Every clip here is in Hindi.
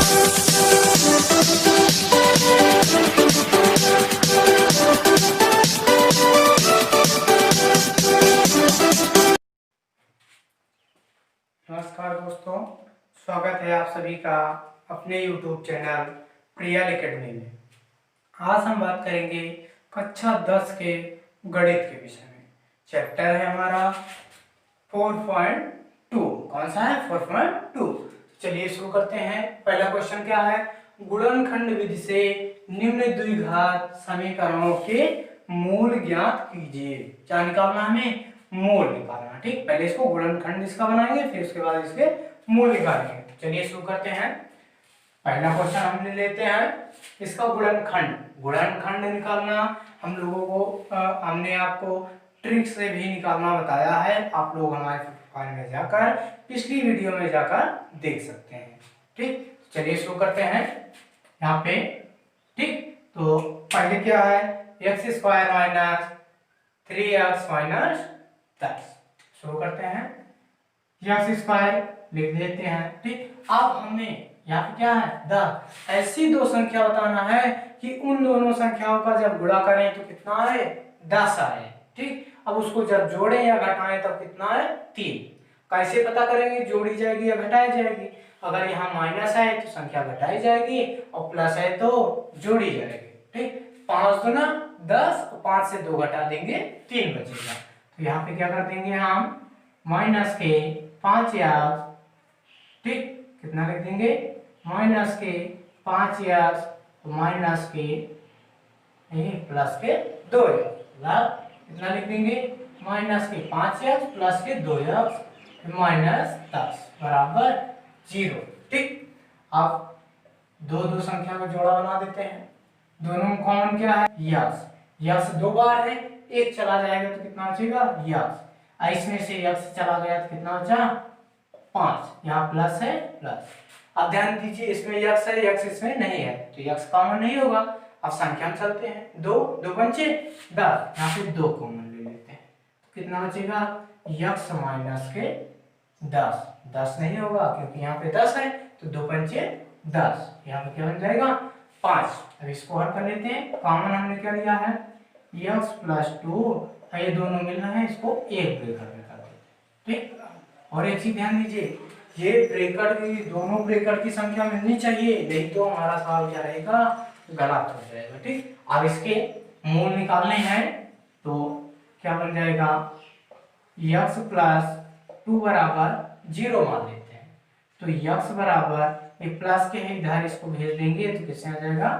नमस्कार दोस्तों, स्वागत है आप सभी का अपने YouTube चैनल प्रियल एकेडमी में। आज हम बात करेंगे कक्षा 10 के गणित के विषय में। चैप्टर है हमारा 4.2। कौन सा है? 4.2। चलिए शुरू करते हैं। पहला क्वेश्चन क्या है? गुणनखंड विधि से निम्न द्विघात समीकरणों के मूल ज्ञात कीजिए। क्या निकालना हमें? मूल निकालना। ठीक, पहले इसको गुणनखंड इसका बनाएंगे, फिर उसके बाद इसके मूल निकालेंगे। चलिए शुरू करते हैं। पहला क्वेश्चन हम ले लेते हैं इसका गुणनखंड। गुणनखंड निकालना हम लोगों को हमने आपको ट्रिक से भी निकालना बताया है। आप लोग हमारे प्रोफाइल में जाकर पिछली वीडियो में जाकर देख सकते हैं। ठीक, चलिए शुरू करते हैं यहाँ पे। ठीक, तो पहले क्या है? X square minus 3x minus 10। शुरू करते हैं। एक्स स्क्वायर लिख देते हैं। ठीक, अब हमें यहाँ पे क्या है? 10। ऐसी दो संख्या बताना है कि उन दोनों संख्याओं का जब गुणा करें तो कितना आए? 10 आए। ठीक, अब उसको जब जोड़ें या घटाएं तब कितना है? 3। कैसे पता करेंगे जोड़ी जाएगी या घटाई जाएगी? अगर यहाँ माइनस है तो संख्या घटाई जाएगी और प्लस है तो जोड़ी जाएगी। ठीक, 5 दूना 10, 5 से 2 घटा देंगे 3 बचेगा। तो यहाँ पे क्या कर देंगे हम? माइनस के 5x। ठीक, कितना लिख देंगे? माइनस के 5x माइनस के प्लस के 2x। कितना लिख देंगे? माइनस के 5x प्लस के 2x माइनस 10 बराबर 0। ठीक, अब दो संख्या का जोड़ा बना देते हैं। दोनों में कॉमन क्या है? यक्स। यक्स 2 बार है, एक चला जाएगा तो कितना बचेगा? यक्स। इसमें से यक्स चला गया तो कितना बचा? 5। यहाँ प्लस है, प्लस। अब ध्यान दीजिए इसमें यक्स है, यक्स इसमें नहीं है तो यक्स कॉमन नहीं होगा। अब संख्या में चलते हैं। 2 2 पंचे 10, यहाँ पे 2 कॉमन ले लेते हैं तो कितना बचेगा? यक्स माइनस के 10। 10 नहीं होगा क्योंकि यहाँ पे 10 है तो 2 पंचे 10, यहाँ पे क्या बन जाएगा? 5। अब इसको हल कर लेते हैं। कॉमन हमने क्या लिया है? x plus 2। ये दोनों मिल रहे हैं, इसको एक ब्रैकेट में कर देते हैं। ठीक, और एक चीज ध्यान दीजिए, ये ब्रैकेट की दोनों ब्रैकेट की संख्या मिलनी चाहिए, नहीं तो हमारा सवाल क्या रहेगा? गलत हो जाएगा। ठीक, अब इसके मूल निकालने हैं तो क्या बन जाएगा? x प्लस 2 बराबर 0 मान लेते हैं। तो x बराबर एक प्लस के है, इधर इसको भेज देंगे तो किससे आ जाएगा?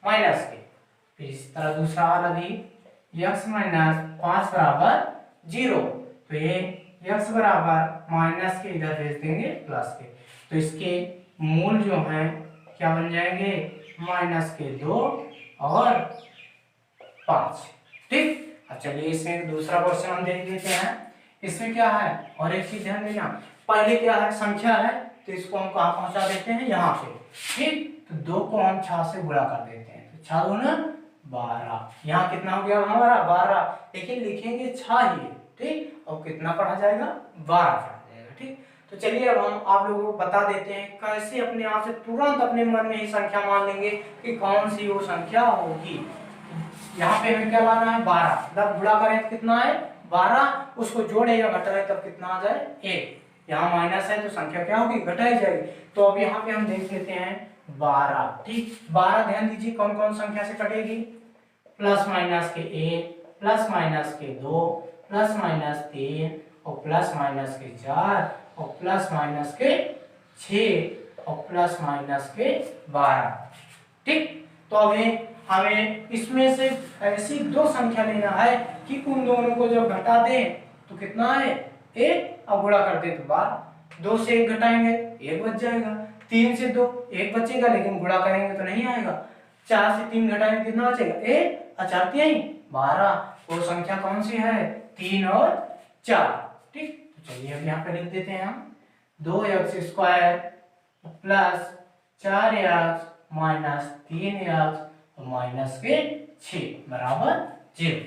माइनस के। फिर इसी तरह दूसरा वाला भी x माइनस 5 बराबर 0। तो ये x बराबर माइनस के इधर भेज देंगे प्लस के। तो इसके मूल जो हैं क्या बन जाएंगे? माइनस के 2 और 5। ठीक, अब चलिए इसमें दूसरा क्वेश्चन हम देख लेते हैं। इसमें क्या है? और एक चीज ध्यान देना, पहले क्या है? संख्या है तो इसको हम कहाँ पहुंचा देते हैं? यहाँ पे। ठीक, तो 2 को हम 6 से गुणा कर देते हैं तो 6 दूना 12। यहाँ कितना हो गया हमारा? 12, लेकिन लिखेंगे 6 ही। ठीक, और कितना पढ़ा जाएगा? 12 पढ़ा जाएगा। ठीक, तो चलिए अब हम आप लोगों को बता देते हैं कैसे अपने आप से तुरंत अपने मन में ही संख्या मान लेंगे कि कौन सी वो संख्या होगी। यहाँ पे हमें क्या लाना है? 12। जब गुणा करें तो कितना है? 12। उसको जोड़े या घटाए तब कितना आ जाए? 1। यहाँ माइनस है तो संख्या क्या होगी? घटाई जाएगी। तो अब यहाँ पे हम देख लेते हैं 12। ठीक, 12 ध्यान दीजिए कौन कौन संख्या से कटेगी? प्लस माइनस के 1, प्लस माइनस के 2, प्लस माइनस 3 और प्लस माइनस के 4 और प्लस माइनस के 6 और प्लस माइनस के 12। ठीक, तो अभी हमें इसमें से ऐसी दो संख्या लेना है कि उन दोनों को जब घटा दें तो कितना है? 1। अब गुणा कर दे तो 12। 2 से 1 घटाएंगे 1 बच जाएगा। 3 से 2 1 बचेगा, लेकिन गुणा करेंगे तो नहीं आएगा। 4 से 3 घटाएंगे कितना बचेगा? 1। 4 3 12। वो संख्या कौन सी है? 3 और 4। ठीक, तो चलिए अब यहाँ पे लिख देते हैं हम 2x square plus 4x minus 3x minus के 6 बराबर 0।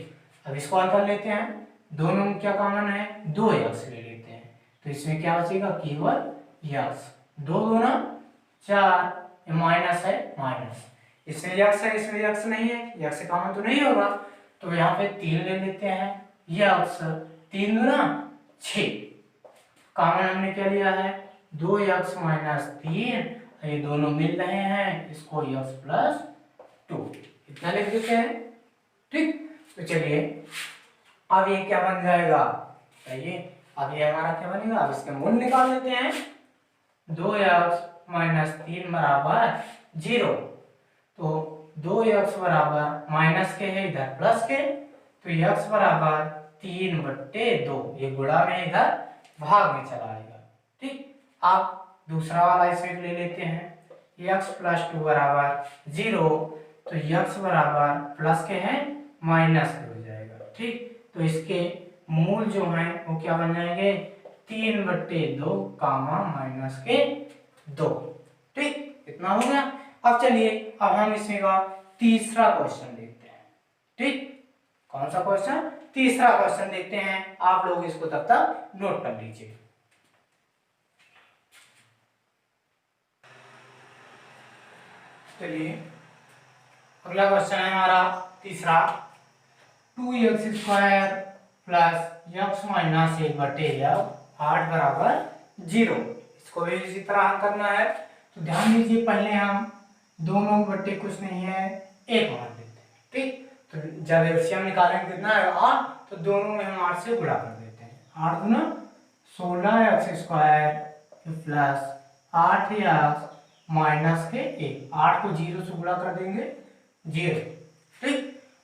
अब इसको हल कर लेते हैं। दोनों में क्या कॉमन है? 2x ले लेते हैं तो इसमें क्या बचेगा? केवल x। 2 दूना 4 ये माइनस है माइनस, इसमें यक्स है इसमें यक्स नहीं है, यक्स कॉमन तो नहीं होगा, तो यहाँ पे 3 ले लेते हैं, यक्स 3 दूना 6, कॉमन हमने क्या लिया है 2x माइनस 3, ये दोनों मिल रहे हैं, इसको x प्लस 2 इतना लिख देते हैं। ठीक, तो चलिए अब ये क्या बन जाएगा, चाहिए अब ये हमारा क्या बनेगा, अब इसके मूल निकाल लेते हैं। 2x माइनस 3 बराबर 0, तो 2x बराबर माइनस के है इधर प्लस के, तो x बराबर 3/2, ये गुणा में इधर भाग में चला आएगा। ठीक, आप दूसरा वाला इसमें ले लेते हैं, x प्लस 2 बराबर 0, तो x बराबर प्लस के हैं माइनस के हो जाएगा। ठीक, तो इसके मूल जो हैं वो क्या बन जाएंगे 3/2 कामा माइनस के 2। ठीक, इतना हो गया। अब चलिए अब हम इसमें का तीसरा क्वेश्चन देखते हैं। ठीक, कौन सा क्वेश्चन, तीसरा क्वेश्चन देखते हैं, आप लोग इसको तब तक नोट कर लीजिए। चलिए अगला क्वेश्चन है हमारा तीसरा, 2x² प्लस x माइनस 1/8 बराबर 0, इसको भी इसी तरह हल करना है। तो ध्यान दीजिए पहले हम दोनों बट्टे कुछ नहीं है 1 मान लेते हैं। ठीक, तो जब एलसीएम निकालेंगे कितना है 8, तो दोनों में हम 8 से गुणा कर देते हैं, 8 गुना 16x² प्लस 8x माइनस के 1, 8 को 0 से गुणा कर देंगे 0। ठीक,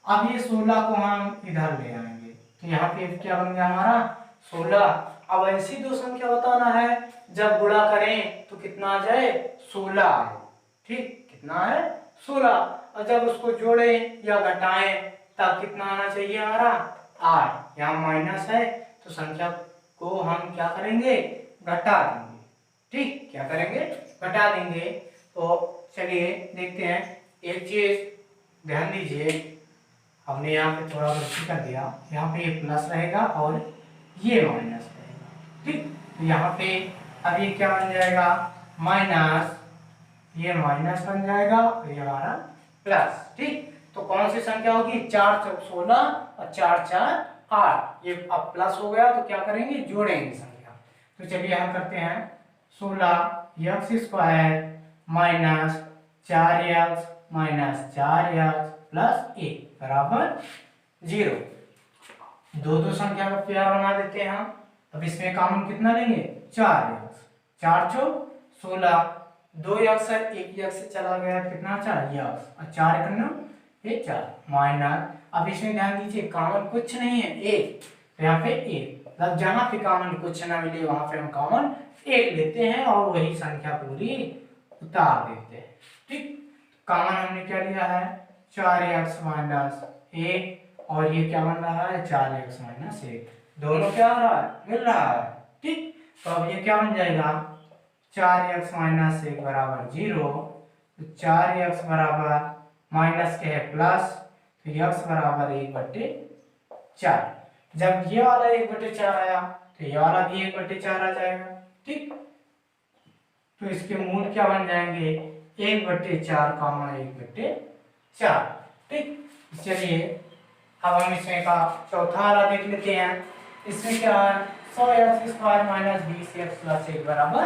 अब ये 16 को हम इधर ले आएंगे, तो यहाँ पे क्या बन गया हमारा 16। अब ऐसी दो संख्या बताना है जब गुणा करें तो कितना आ जाए 16 आए। ठीक, कितना है 16, और जब उसको जोड़ें या घटाएं तब कितना आना चाहिए हमारा 8, यहाँ माइनस है तो संख्या को हम क्या करेंगे घटा देंगे। ठीक, क्या करेंगे घटा देंगे। तो चलिए देखते हैं, एक चीज ध्यान दीजिए, हमने यहाँ पे थोड़ा गलती कर दिया, यहाँ पे ये प्लस रहेगा और ये माइनस रहेगा। ठीक, तो यहाँ पे अब ये क्या बन जाएगा माइनस, ये माइनस बन जाएगा और ये हमारा प्लस। ठीक, तो कौन सी संख्या होगी 4 चौक 16 और 4 4 8, ये अब प्लस हो गया तो क्या करेंगे जोड़ेंगे संख्या। तो चलिए हम करते हैं 16x² minus 4x minus 4x plus 1 बराबर 0। दो दो संख्या का पेयर बना देते हैं हम। अब इसमें कॉमन कितना लेंगे 4x, 4 चौक 16, 2x है 1x से चला गया कितना 4x, और 4 करना ये 4 माइनस, अब इसमें ध्यान दीजिए कॉमन कुछ नहीं है 1, तो यहाँ पे 1, मतलब जहां पे कॉमन कुछ ना मिले वहां पे हम कॉमन 1 लेते हैं और वही संख्या पूरी उतार देते हैं। ठीक, कॉमन हमने क्या लिया है 4x माइनस 1, और ये क्या बन रहा है 4x माइनस 1, दोनों क्या आ रहा है मिल रहा है। ठीक, तो अब ये क्या बन जाएगा 4x माइनस 1 बराबर 0, तो 4x बराबर माइनस के है प्लस, तो x बराबर 1/4। जब ये वाला 1/4 आया तो ये वाला भी 1/4 आ जाएगा। ठीक, तो इसके मूल क्या बन जाएंगे 1/4 कामा 1/4। ठीक, चलिए अब हम इसमें का चौथा वाला देख लेते हैं। इसमें क्या है 100x² माइनस 20x प्लस 1 बराबर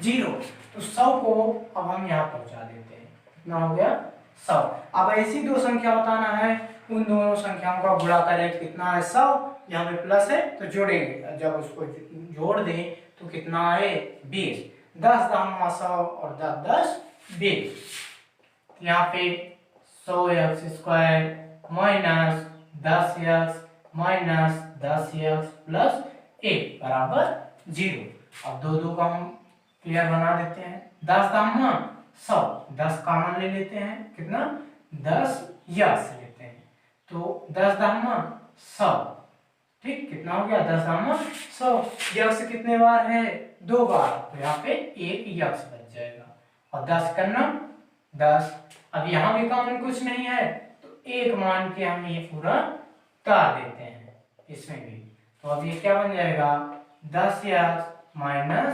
0, तो 100 को अब हम यहाँ पहुंचा देते हैं, कितना हो गया 100। अब ऐसी दो संख्या बताना है, उन दोनों संख्याओं का गुणा करें कितना है 100, यहाँ पे प्लस है तो जोड़ेंगे, जब उसको जोड़ दें तो कितना है 20, 10 10 100 और 10 10 20। यहाँ पे 100x² minus 10x minus 10x plus 1 बराबर 0। अब दो दो का हम पेयर बना देते हैं, 10 दाम 100, 10 कॉमन ले लेते हैं, कितना 10 यक्स लेते हैं, तो 10 दाम 100। ठीक, कितना हो गया 10 दाम 100, यक्स कितने बार है 2 बार, तो यहाँ पे 1 यक्स बच जाएगा, और 10 करना 10। अब यहाँ भी कॉमन कुछ नहीं है तो 1 मान के हम ये पूरा उतार देते हैं इसमें भी, तो अब ये क्या बन जाएगा 10x माइनस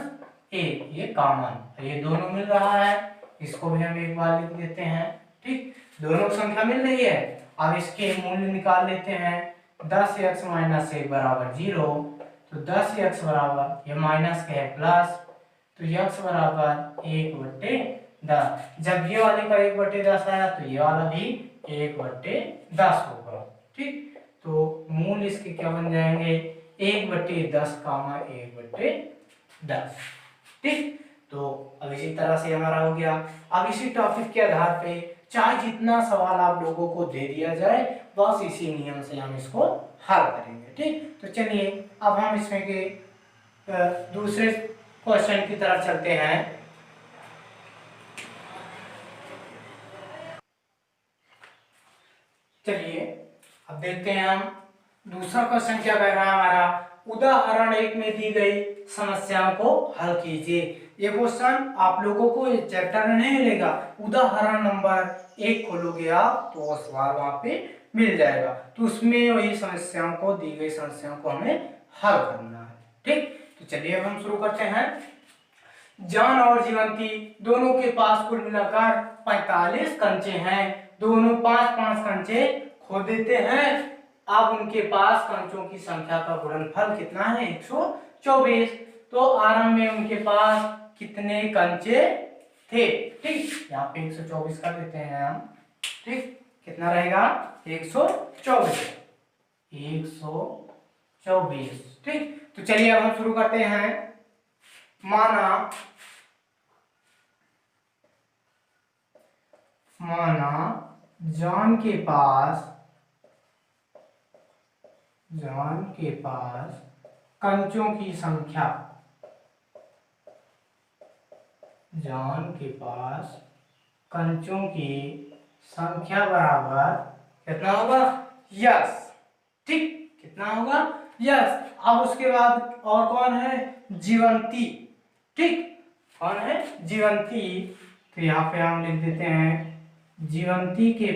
1, ये कॉमन, ये दोनों मिल रहा है, इसको भी हम एक बार लिख देते हैं। ठीक, दोनों संख्या मिल रही है। अब इसके मूल्य निकाल लेते हैं। 10x माइनस 1 बराबर 0, तो 10x बराबर, ये माइनस के है प्लस, तो x बराबर 1/10। जब ये वाले का 1/10 आया तो ये वाला भी 1/10 होगा। ठीक, तो मूल इसके क्या बन जाएंगे, 1/10 कामा 1/10। ठीक, तो अब इसी तरह से हमारा हो गया। अब इसी टॉपिक के आधार पे चाहे जितना सवाल आप लोगों को दे दिया जाए, बस इसी नियम से हम इसको हल करेंगे। ठीक, तो चलिए अब हम इसमें के दूसरे क्वेश्चन की तरफ चलते हैं। चलिए अब देखते हैं हम दूसरा क्वेश्चन क्या कह रहा है हमारा। उदाहरण 1 में दी गई समस्याओं को हल कीजिए। ये क्वेश्चन आप लोगों को चैप्टर में नहीं मिलेगा, उदाहरण नंबर 1 खोलोगे आप तो सवाल वहां पे मिल जाएगा। तो उसमें वही समस्याओं को, दी गई समस्याओं को हमें हल करना है। ठीक, तो चलिए अब हम शुरू करते हैं। जॉन और जीवंती दोनों के पास कुल मिलाकर 45 कंचे हैं। दोनों 5-5 कंचे खो देते हैं। अब उनके पास कंचों की संख्या का गुणनफल कितना है, 124। तो आरंभ में उनके पास कितने कंचे थे। ठीक, यहाँ पे 124 कर देते हैं हम। ठीक, कितना रहेगा, 124। 124। ठीक, तो चलिए अब हम शुरू करते हैं। माना जॉन के पास कंचों की संख्या, जॉन के पास कंचों की संख्या बराबर कितना होगा, यस। ठीक, कितना होगा, यस। अब उसके बाद और कौन है, जीवंती। ठीक, कौन है, जीवंती। तो यहाँ पे हम लिख देते हैं जीवंती के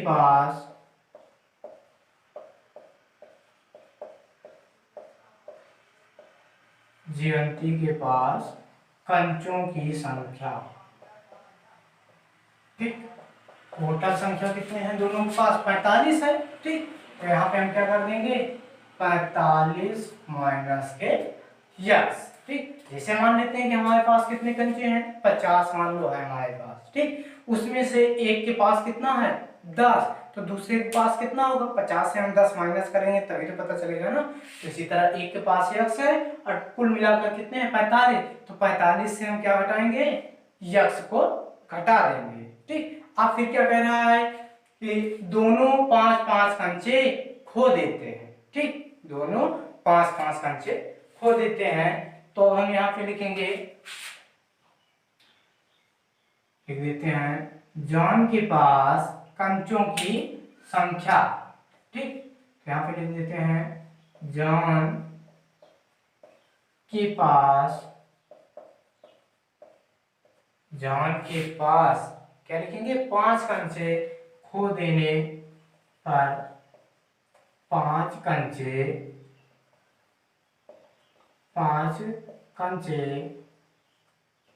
पास कंचों की संख्या। ठीक, टोटल संख्या कितने हैं दोनों के पास, 45 है। ठीक, तो यहाँ पे हम क्या कर देंगे, 45 माइनस के यस। ठीक, जैसे मान लेते हैं कि हमारे पास कितने कंचे हैं, 50 मान लो है हमारे पास। ठीक, उसमें से एक के पास कितना है, 10, तो दूसरे के पास कितना होगा, 50 से हम 10 माइनस करेंगे तभी तो पता चलेगा ना। तो इसी तरह एक के पास यक्स है और कुल मिलाकर कितने हैं, 45। तो 45 से हम क्या घटाएंगे, यक्स को घटा देंगे। ठीक, अब फिर क्या कह रहा है कि दोनों 5-5 कंचे खो देते हैं। ठीक, दोनों 5-5 कंचे खो देते हैं। तो हम यहाँ पे लिख देते हैं जॉन के पास कंचों की संख्या। ठीक, तो यहाँ पे लिख देते हैं जॉन के पास क्या लिखेंगे, 5 कंचे खो देने पर 5 कंचे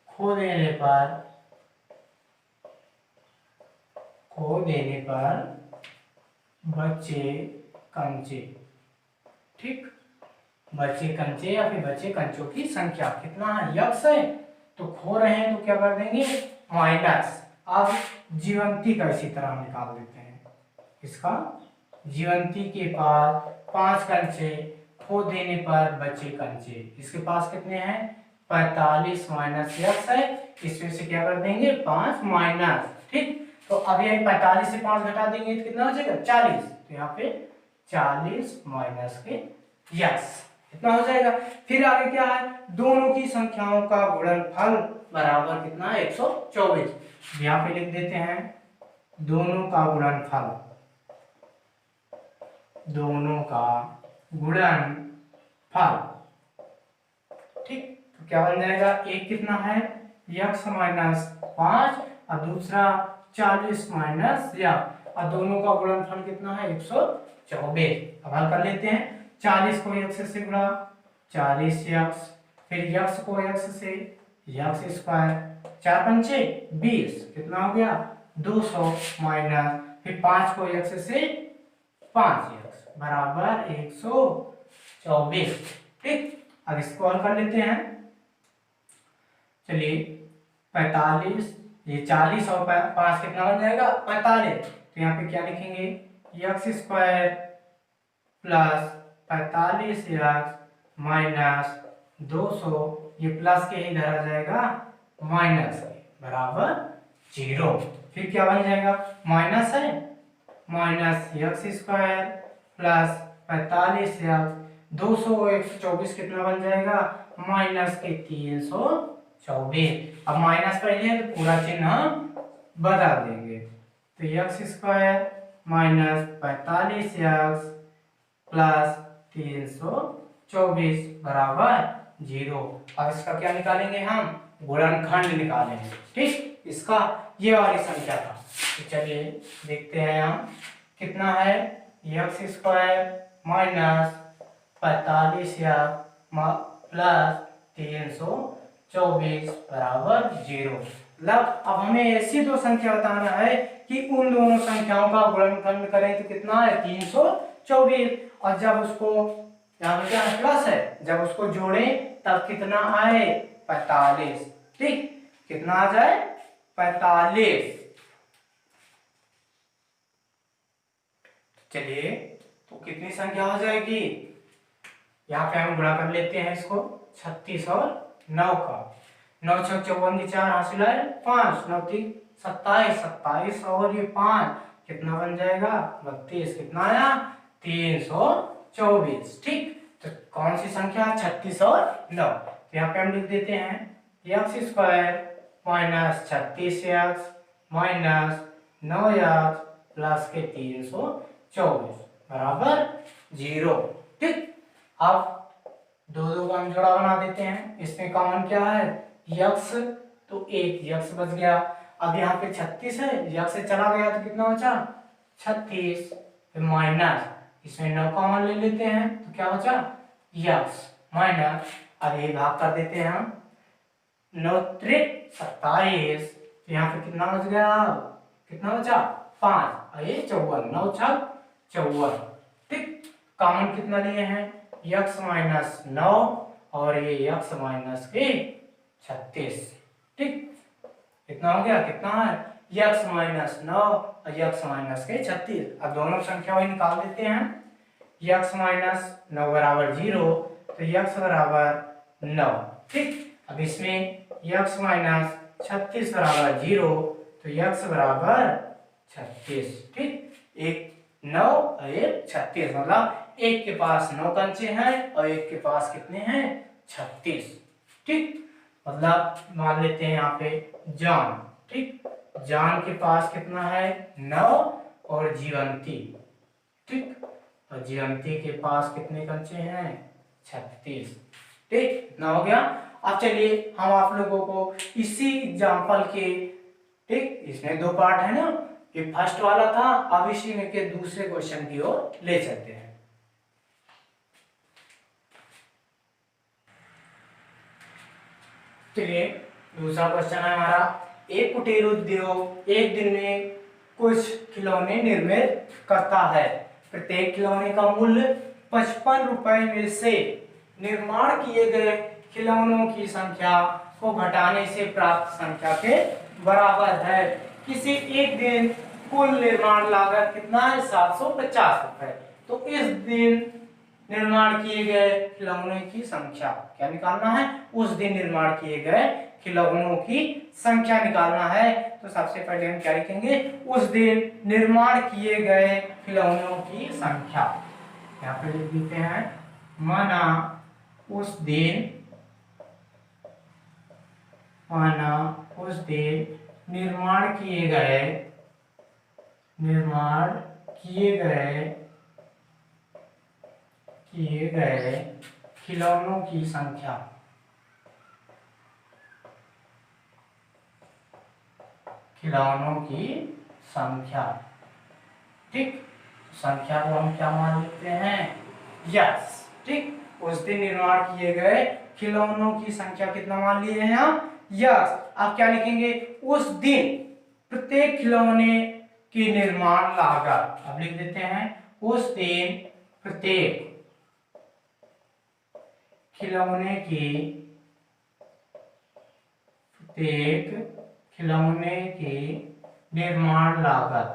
खो देने पर बचे कंचे। ठीक, बचे कंचे या फिर बचे कंचों की संख्या कितना है, यक्स है, तो खो रहे हैं तो क्या कर देंगे, माइनस। अब जीवंती का इसी तरह निकाल देते हैं। इसका जीवंती के पास 5 कंचे खो देने पर बचे कंचे, इसके पास कितने हैं, 45 माइनस यक्स है, इसमें से क्या कर देंगे, 5 माइनस। ठीक, तो अब ये 45 से 5 घटा देंगे तो कितना हो जाएगा, 40। तो यहाँ पे 40 माइनस के यक्स कितना हो जाएगा। फिर आगे क्या है, दोनों की संख्याओं का गुणनफल बराबर कितना है, 124। यहाँ पे लिख देते हैं दोनों का गुणनफल, ठीक, तो क्या बन जाएगा, एक कितना है, यक्स माइनस 5 और दूसरा 40 माइनस यक्स, और दोनों का गुणनफल कितना है, 124। अब हल कर लेते हैं। 40 को यक्स से गुणा, 40 यक्स, फिर यक्स को यक्स से, एक्स स्क्वायर, 4 पंचे 20, कितना हो गया 200 माइनस, फिर 5 को एक्स से 5x बराबर 124। ठीक, अब इसको हल कर लेते हैं। चलिए 45, ये 40 और 5 कितना बन जाएगा 45। तो यहाँ पे क्या लिखेंगे x square plus 45 x minus 200, ये प्लस के ही धरा जाएगा माइनस के बराबर 0। फिर क्या बन जाएगा माइनस है, minus x square plus 45 x, 200 124 कितना बन जाएगा माइनस के 324। अब माइनस पहले है तो पूरा चिन्ह हम बदल देंगे, तो x square minus 45 x plus 324 बराबर 0। अब इसका क्या निकालेंगे हम गुणनखंड निकालेंगे। ठीक, इसका ये वाली संख्या था। तो चलिए देखते हैं हम कितना है एक्स स्क्वायर माइनस 45 प्लस 324 बराबर 0। मतलब अब हमें ऐसी दो संख्या बताना है कि उन दोनों संख्याओं का गुणनखंड करें तो कितना है 324, और जब उसको यहाँ पे क्या प्लस है जब उसको जोड़ें तब कितना आए 45। ठीक, कितना आ जाए 45। चलिए तो कितनी संख्या हो जाएगी, यहाँ पे हम गुणा कर लेते हैं इसको 36 और 9 का। 9 6 54 की 4 हासिल है 5, 9 3 27, 27 और ये 5 कितना बन जाएगा 32, कितना आया 324। ठीक, तो कौन सी संख्या 36 और 9। तो यहाँ पे हम लिख देते हैं x square minus 36 x minus 9 x plus के 324 बराबर 0। ठीक, अब दो दो का हम जोड़ा बना देते हैं। इसमें कॉमन क्या है यक्स, तो एक यक्स बच गया। अब यहाँ पे 36 है, यक्स से चला गया तो कितना बचा 36, फिर माइनस इसमें 9 कॉमन ले लेते हैं तो क्या बचा यक्स माइनस, अब ये भाग कर देते हैं हम 9 त्रिक 27, तो यहाँ पे कितना बच गया कितना बचा 5 और ये 54, 9 छक 54। ठीक, कॉमन कितना लिए हैं यक्स माइनस 9 और ये यक्स माइनस के 36। ठीक, कितना हो गया कितना है यक्स माइनस 9 और यक्स माइनस के 36। अब दोनों संख्या वही निकाल देते हैं। यक्स माइनस 9 बराबर 0, तो यक्स बराबर 9। ठीक, अब इसमें यक्स माइनस 36 बराबर 0, तो यक्स बराबर 36। ठीक, एक 9 और एक 36, मतलब एक के पास 9 कंचे हैं और एक के पास कितने हैं 36। ठीक, मतलब मान लेते हैं यहाँ पे जॉन। ठीक, जॉन के पास कितना है 9 और जीवंती। ठीक, और जीवंती के पास कितने कंचे हैं 36। ठीक, इतना हो गया। अब चलिए हम आप लोगों को इसी एग्जाम्पल के, ठीक इसमें दो पार्ट है ना, ये फर्स्ट वाला था, अब इसी में के दूसरे क्वेश्चन की ओर ले चलते हैं। चलिए दूसरा क्वेश्चन है हमारा, एक कुटीर उद्योग एक दिन में कुछ खिलौने निर्मित करता है। प्रत्येक खिलौने का मूल्य 55 रुपए में से निर्माण किए गए खिलौनों की संख्या को घटाने से प्राप्त संख्या के बराबर है। किसी एक दिन कुल निर्माण लागत कितना है 750 रुपए। तो इस दिन निर्माण किए गए खिलौनों की संख्या क्या निकालना है, उस दिन निर्माण किए गए खिलौनों की संख्या निकालना है। तो सबसे पहले हम क्या लिखेंगे उस दिन निर्माण किए गए खिलौनों की संख्या। यहाँ पे लिख देते हैं माना उस दिन निर्माण किए गए खिलौनों की संख्या। ठीक, संख्या को हम क्या मान लेते हैं यस। ठीक, उस दिन निर्माण किए गए खिलौनों की संख्या कितना मान लिए हैं हम यस, आप क्या लिखेंगे, उस दिन प्रत्येक खिलौने की निर्माण लागत, अब लिख देते हैं उस दिन प्रत्येक खिलौने की निर्माण लागत,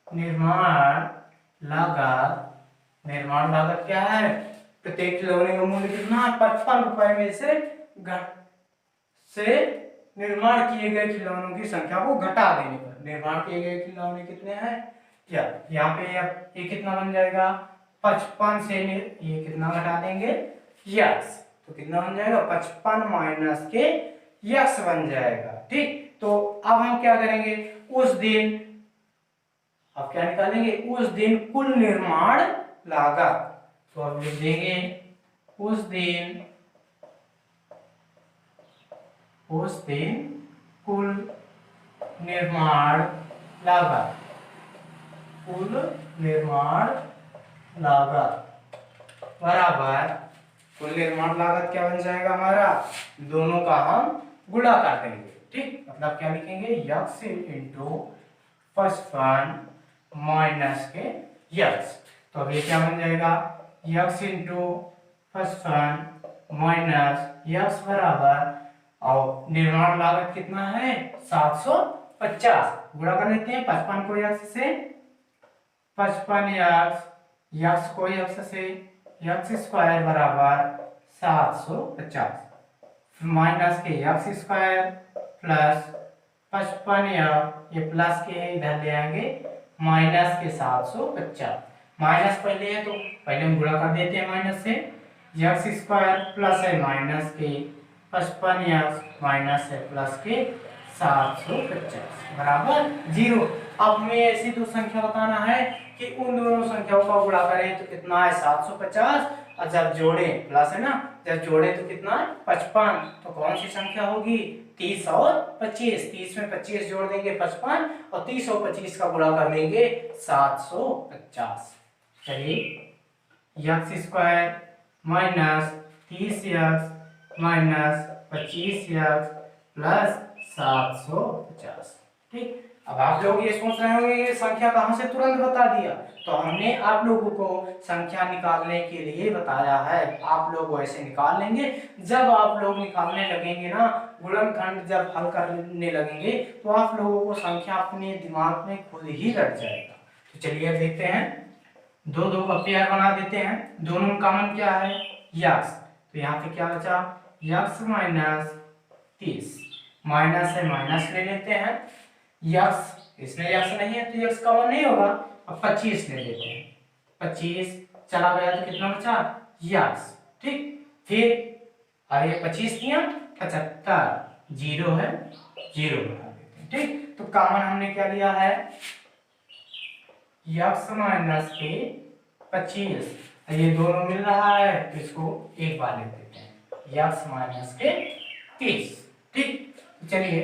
निर्माण लागत क्या है, प्रत्येक खिलौने का मूल्य कितना है, 55 रुपए में से निर्माण किए गए खिलौनों की संख्या को घटा देने पर, निर्माण किए गए खिलौने कितने हैं, क्या यहाँ पे ये कितना बन जाएगा, 55 से ये कितना घटा देंगे, यस, तो कितना बन जाएगा, 55 माइनस के यक्स बन जाएगा। ठीक, तो अब हम क्या करेंगे, उस दिन, अब क्या निकालेंगे, उस दिन कुल निर्माण लागत, तो अब लिख देंगे उस दिन कुल निर्माण लागत, बराबर कुल निर्माण लागत क्या बन जाएगा हमारा, दोनों का हम गुणा कर देंगे। ठीक, मतलब क्या लिखेंगे, यक्स इंटू 55 माइनस के यक्स, तो अब ये क्या बन जाएगा, यक्स इंटू 55 माइनस यक्स बराबर, और निर्माण लागत कितना है 750, गुणा कर लेते हैं 55 को यक्स से, 55 यक्स को यक्स से, यक्स स्क्वायर बराबर 750 माइनस के यक्स स्क्वायर प्लस 55 ये प्लस के है इधर ले आएंगे माइनस के 750, माइनस पहले है तो पहले हम गुणा कर देते हैं माइनस से, यक्स स्क्वायर प्लस है माइनस के 55 यक्स माइनस है प्लस के 750 बराबर 0। अब हमें ऐसी दो संख्या बताना है कि उन दोनों संख्याओं का गुणा करें तो कितना है 750, और जब जोड़े प्लस है ना, जब जोड़े तो कितना है 55, तो कौन सी संख्या होगी 30 और 25, 30 में 25 जोड़ देंगे 55 और 30 और 25 का गुणा कर देंगे 750। चलिए x square minus 30 x minus 25 x plus 750। ठीक, अब आप लोग ये सोच रहे होंगे ये संख्या कहां से तुरंत बता दिया, तो हमने आप लोगों को संख्या निकालने के लिए बताया है, आप लोग वैसे निकाल लेंगे, जब आप लोग निकालने लगेंगे ना, गुणनखंड जब हल करने लगेंगे तो आप लोगों को संख्या अपने दिमाग में खुद ही रट जाएगा। तो चलिए अब देखते हैं, दो दो का पेयर बना देते हैं, दोनों कॉमन क्या है यक्स, तो यहाँ पे क्या बचा यक्स माइनस 30, माइनस है माइनस ले लेते हैं, यक्स इसमें यक्स नहीं है तो यक्स कॉमन नहीं होगा, अब 25 ले लेते हैं, 25 चला गया तो कितना बचा यक्स। ठीक, फिर आगे 25 दिया 75, जीरो है जीरो बना देते हैं। ठीक, तो कॉमन हमने क्या लिया है यक्स माइनस के 25, ये दोनों मिल रहा है तो इसको एक बार लिख देते हैं यक्स माइनस के 30। ठीक, चलिए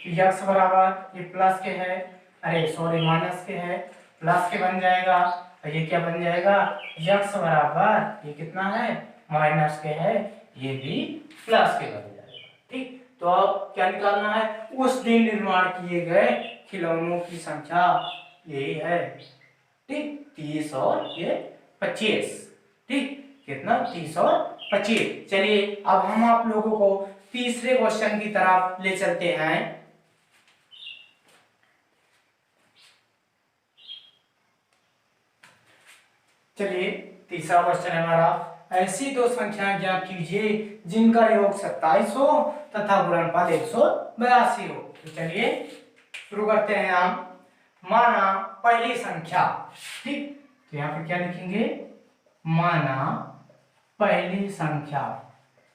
यक्स बराबर ये प्लस के है, अरे सॉरी माइनस के है, प्लस के बन जाएगा, तो ये क्या बन जाएगा यक्स बराबर ये कितना है माइनस के है, ये भी प्लस के बन जाएगा। ठीक, तो अब क्या निकालना है, उस दिन निर्माण किए गए खिलौनों की संख्या यही है। ठीक, 30 और ये 25। ठीक, कितना 30 और 25। चलिए अब हम आप लोगों को तीसरे क्वेश्चन की तरफ ले चलते हैं। चलिए तीसरा क्वेश्चन है हमारा, ऐसी दो संख्याएं ज्ञात कीजिए जिनका योग 27 हो तथा गुणनफल 182 हो। तो चलिए शुरू करते हैं हम। माना पहली संख्या, ठीक, तो यहाँ पे क्या लिखेंगे माना पहली संख्या।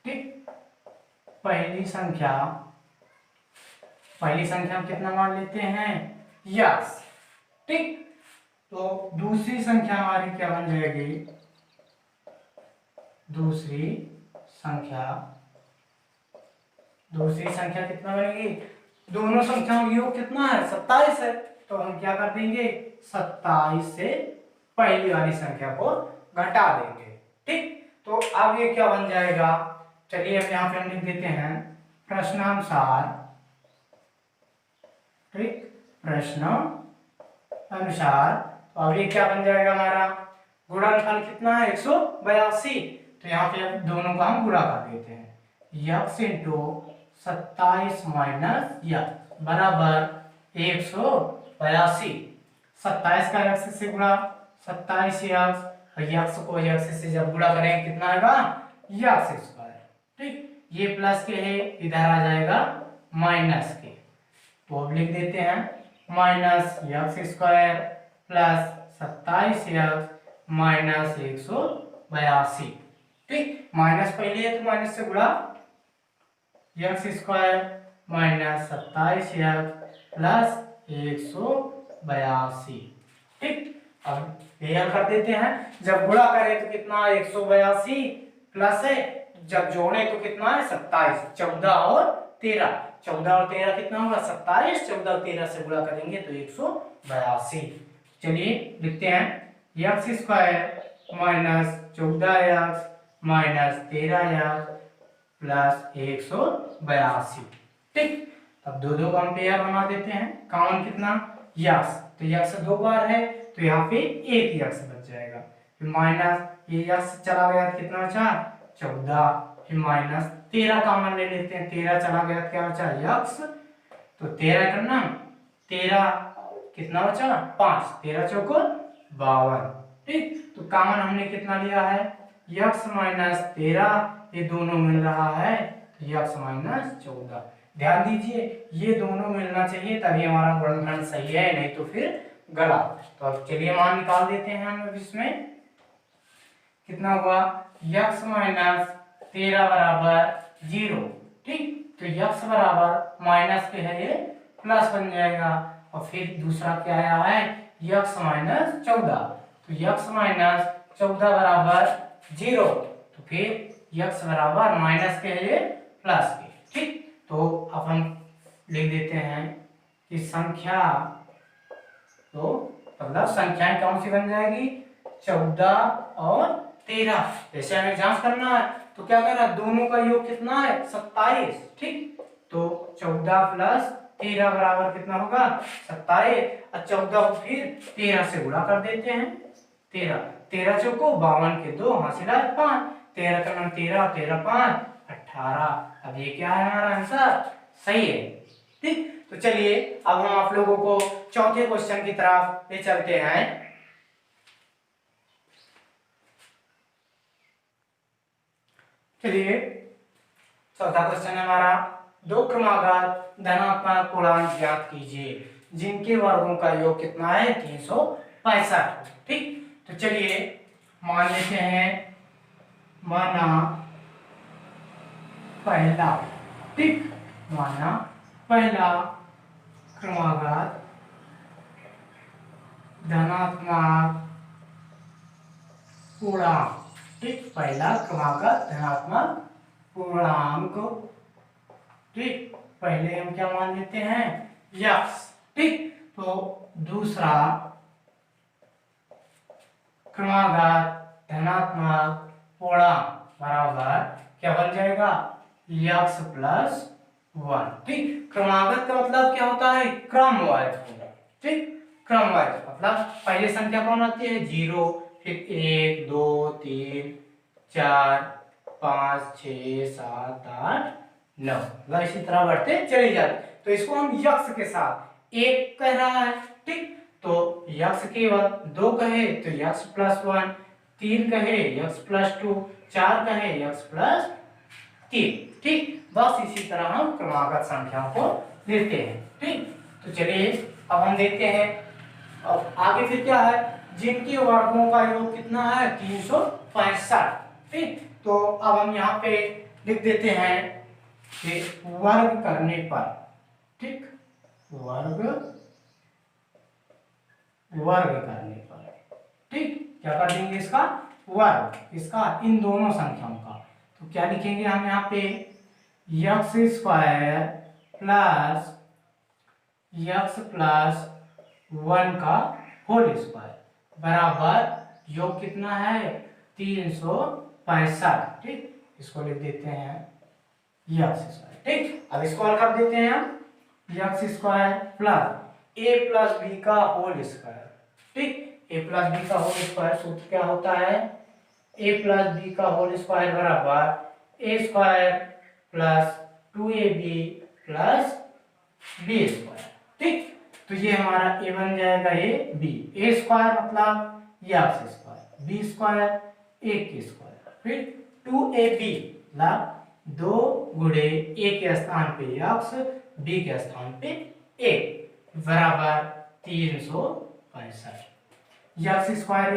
ठीक, पहली संख्या कितना मान लेते हैं यक्स। ठीक, तो दूसरी संख्या हमारी क्या बन जाएगी, दूसरी संख्या कितना बनेगी, दोनों संख्याओं का योग कितना है 27 है, तो हम क्या कर देंगे 27 से पहली वाली संख्या को घटा देंगे। ठीक, तो अब ये क्या बन जाएगा चलिए अब यहाँ पे हम लिख देते हैं प्रश्नानुसार, ठीक, प्रश्न अनुसार। तो अब ये क्या बन जाएगा हमारा, गुणनफल कितना है 182। तो यहाँ पे अब दोनों का हम गुणा कर देते हैं, यक्स इंटू 27 माइनस यक्स बराबर 182। 27 का यक्स से गुणा 27 यक्स, और यक्स को यक्स से जब गुणा करेंगे कितना आएगा यक्स स्क्वायर, ठीक। ये प्लस के है, इधर आ जाएगा माइनस के। तो अब लिख देते हैं minus x square plus 27 x minus 182, ठीक। माइनस पहले है तो माइनस से गुणा, x square minus 27 x plus 182, ठीक। अब क्लियर कर देते हैं, जब गुणा करें तो कितना 182 प्लस है, जब जोड़े तो कितना है 27, 14 और 13, 14 और 13 कितना होगा 27, 14 और 13 से गुणा करेंगे तो 182। चलिए लिखते हैं x square minus 14 x minus 13 x plus 182, ठीक। अब दो दो का हम पेयर बना देते हैं, कॉमन कितना यक्स, तो यक्स दो बार है तो यहाँ पे एक यक्स बच जाएगा, फिर माइनस ये यक्स चला गया तो कितना बचा 14, फिर माइनस 13 कॉमन ले लेते हैं, 13 चला गया तो क्या बचा यक्स, तो 13 करना 13 कितना बचा 5, 13 चौको 52, ठीक। तो कॉमन हमने कितना लिया है यक्स माइनस 13, ये दोनों मिल रहा है तो यक्स माइनस 14। ध्यान दीजिए ये दोनों मिलना चाहिए तभी हमारा गुणनखंड सही है, नहीं तो फिर गलत। तो अब चलिए मान निकाल देते हैं हम इसमें, कितना हुआ यक्स माइनस 13 बराबर 0, ठीक। तो यक्स बराबर माइनस के है ये प्लस बन जाएगा, और फिर दूसरा क्या आया है यक्स माइनस 14, तो यक्स माइनस 14 बराबर 0, तो फिर यक्स बराबर माइनस के है ये प्लस के, ठीक। तो अब हम लिख देते हैं कि संख्या, तो मतलब संख्याएं कौन सी बन जाएगी 14 और 13। जैसे हमें जांच करना है तो क्या करना, दोनों का योग कितना है 27, ठीक। तो 14 प्लस 13 बराबर कितना होगा 27, और 14 को फिर 13 से गुणा कर देते हैं, 13 13 चौको 52 के 2 हासिल 5, 13 का नाम 13, 13 5 18। अब ये क्या है हमारा आंसर सही है, ठीक। तो चलिए अब हम आप लोगों को चौथे क्वेश्चन की तरफ ले चलते हैं। चलिए चौथा क्वेश्चन है हमारा, दो क्रमागत धनात्मक पूर्णांक ज्ञात कीजिए जिनके वर्गों का योग कितना है 365, ठीक। तो चलिए मान लेते हैं माना पहला, ठीक, माना पहला क्रमागत धनात्मक पूर्णांक, ठीक, पहला क्रमागत धनात्मक पूर्णांक, ठीक। पहले हम क्या मान लेते हैं यक्स, ठीक। तो दूसरा क्रमागत धनात्मक पूर्णांक बराबर क्या बन जाएगा यक्स प्लस 1, ठीक। क्रमागत का मतलब क्या होता है क्रमवार, ठीक। क्रमवार मतलब पहले संख्या कौन आती है 0, फिर 1 2 3 4 5 6 7 8 9, मतलब इसी तरह बढ़ते चले जाते। तो इसको हम यक्स के साथ एक कह रहा है, ठीक। तो यक्स केवल 2 कहे तो यक्स प्लस 1, 3 कहे यक्स प्लस 2, 4 कहे यक्स प्लस 3, ठीक। बस इसी तरह हम क्रमागत संख्याओं को लेते हैं, ठीक। तो चलिए अब हम देखते हैं अब आगे फिर क्या है, जिनके वर्गों का योग कितना है 365, ठीक। तो अब हम यहाँ पे लिख देते हैं कि वर्ग करने पर, ठीक, वर्ग करने पर, ठीक, क्या कर देंगे इसका वर्ग, इसका इन दोनों संख्याओं का। तो क्या लिखेंगे हम यहाँ पे x square plus x plus 1 का होल स्क्वायर बराबर योग कितना है 365, ठीक। इसको लिख देते हैं यक्स स्क्वायर। ठीक, अब इसको हल कर देते हैं हम, x square plus a plus b का होल स्क्वायर। ठीक, ए प्लस बी का होल स्क्वायर सूत्र क्या होता है, ए प्लस बी का होल स्क्वायर बराबर a square plus 2ab plus b square. ठीक, तो ये हमारा ए बन जाएगा ए बी, ए स्क्वायर मतलब x square, b square a की स्क्वायर, फिर 2ab मतलब 2 गुणे ए के स्थान पे यक्स, बी के स्थान पे ए बराबर 365। यक्स स्क्वायर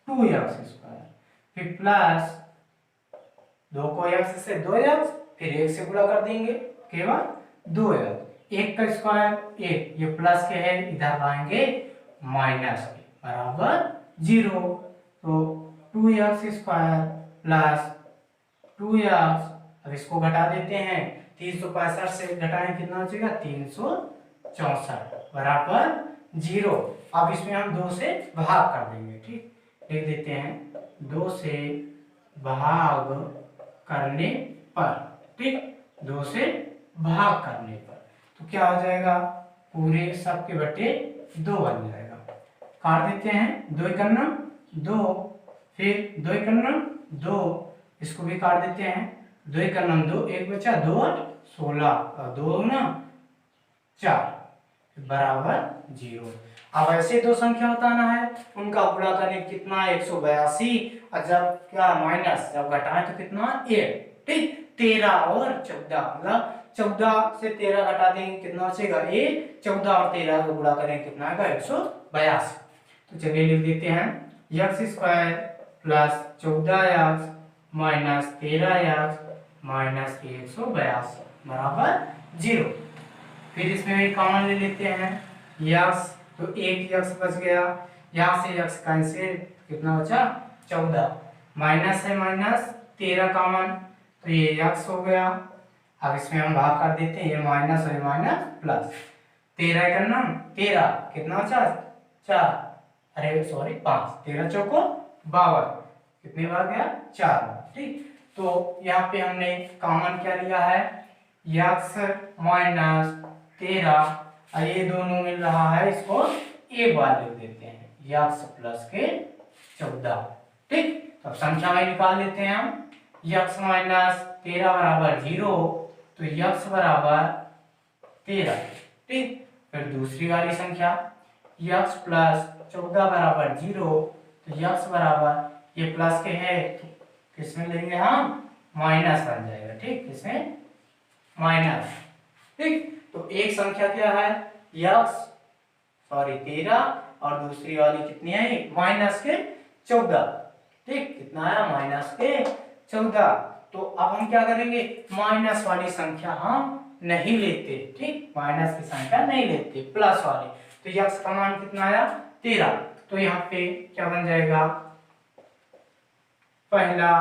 2 यक्स स्क्वायर, फिर प्लस 2 को यक्स से 2 यक्स, फिर 1 से गुणा कर देंगे केवल 2 यक्स, 1 का स्क्वायर 1, ये प्लस के है इधर लाएंगे माइनस के बराबर 0। तो 2 यक्स स्क्वायर प्लस 2 यक्स, अब इसको घटा देते हैं, 365 से घटाएं कितना बचेगा 364 बराबर 0। अब इसमें हम 2 से भाग कर देंगे। ठीक, लिख देते हैं 2 से भाग करने पर, ठीक, 2 से भाग करने पर तो क्या हो जाएगा, पूरे सब के बटे 2 बन जाएगा। काट देते हैं, 2 एकन्ना 2, फिर 2 एकन्ना 2, इसको भी काट देते हैं, 2 एकन्ना 2, 1 बचा 2 8 16 और 2 ना 4 बराबर 0। अब ऐसे दो संख्या बताना है, उनका गुणा करने कितना 182, और जब क्या माइनस जब घटाएं तो कितना 1। ठीक, 13 और 14 मतलब 14 से 13 घटा देंगे कितना बचेगा 1, 14 और 13 को गुणा करेंगे कितना आएगा 182। तो चलिए लिख देते हैं x square plus 14 x minus 13 x minus 182 बराबर 0। फिर इसमें भी कॉमन ले लेते हैं यक्स, तो एक यक्स बच गया, यहाँ से यक्स कैंसिल, कितना बचा 14, माइनस है माइनस 13 कॉमन, तो ये यक्स हो गया। अब इसमें हम भाग कर देते हैं, ये माइनस और माइनस प्लस, 13 करना 13 कितना बचा 4, अरे सॉरी 5, 13 चौको 52, कितने बार गया 4 बार। ठीक, तो यहाँ पे हमने कॉमन क्या लिया है यक्स माइनस 13, और ये दोनों मिल रहा है, इसको एक बार लिख देते हैं यक्स प्लस के 14। ठीक, तो संख्या में निकाल लेते हैं हम, यक्स माइनस 13 बराबर 0, तो यक्स बराबर 13। ठीक, फिर दूसरी वाली संख्या यक्स प्लस 14 बराबर 0, तो यक्स बराबर, ये प्लस के है तो किसमें लेंगे हम माइनस बन जाएगा। ठीक, इसमें माइनस। ठीक, तो एक संख्या क्या है यक्स सॉरी 13, और दूसरी वाली कितनी है माइनस के 14। ठीक, कितना है माइनस के 14। तो अब हम क्या करेंगे, माइनस वाली संख्या हम नहीं लेते। ठीक, माइनस की संख्या नहीं लेते, प्लस वाली। तो यक्स का मान कितना आया 13, तो यहाँ पे क्या बन जाएगा पहला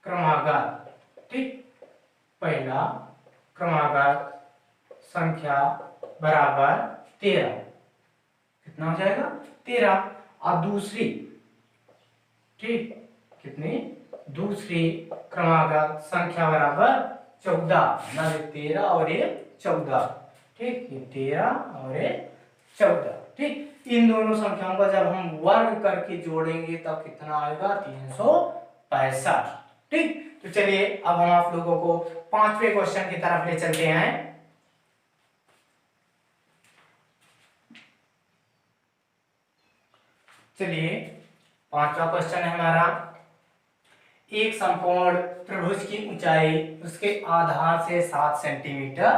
क्रमागत। ठीक, पहला क्रमागत संख्या बराबर 13, कितना हो जाएगा 13, और दूसरी, ठीक, कितनी दूसरी क्रमागत संख्या बराबर 14, ना 13 और ये 14। ठीक, ये 13 और ये 14। ठीक, इन दोनों संख्याओं का जब हम वर्ग करके जोड़ेंगे तब कितना आएगा 365। ठीक, तो चलिए अब हम आप लोगों को पांचवें क्वेश्चन की तरफ ले चलते हैं। चलिए पांचवा क्वेश्चन है हमारा, एक समकोण त्रिभुज की ऊंचाई उसके आधार से 7 सेंटीमीटर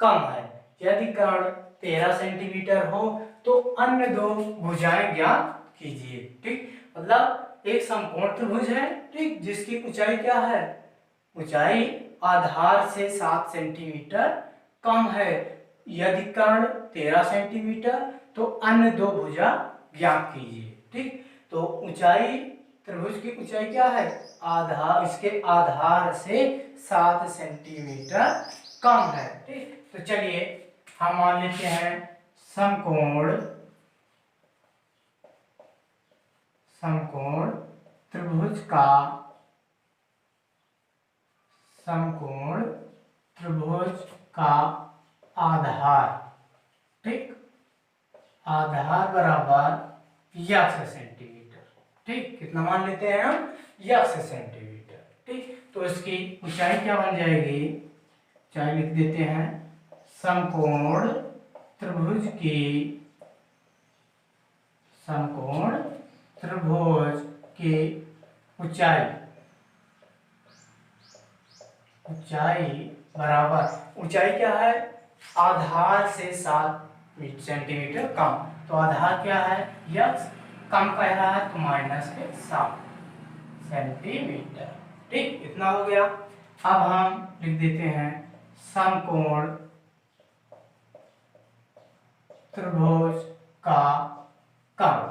कम है, यदि कर्ण 13 सेंटीमीटर हो तो अन्य दो भुजाएं ज्ञात कीजिए। ठीक, मतलब एक समकोण त्रिभुज है, ठीक, जिसकी ऊंचाई क्या है, ऊंचाई आधार से 7 सेंटीमीटर कम है, यदि कर्ण 13 सेंटीमीटर तो अन्य दो भुजा ज्ञात कीजिए। ठीक, तो ऊंचाई त्रिभुज की ऊंचाई क्या है आधार, इसके आधार से 7 सेंटीमीटर कम है। ठीक, तो चलिए हम मान लेते हैं समकोण त्रिभुज का समकोण त्रिभुज का आधार, ठीक, आधार बराबर x सेंटीमीटर, ठीक, कितना मान लेते हैं हम, x सेंटीमीटर, ठीक। तो इसकी ऊंचाई क्या बन जाएगी, ऊंचाई लिख देते हैं, समकोण त्रिभुज की, समकोण त्रिभुज की ऊंचाई, ऊंचाई बराबर, ऊंचाई क्या है, आधार से 7 सेंटीमीटर कम, तो आधार क्या है x, कम कह रहा है तो माइनस के 7 सेंटीमीटर, ठीक, इतना हो गया। अब हम लिख देते हैं समकोण त्रिभुज का कर्ण,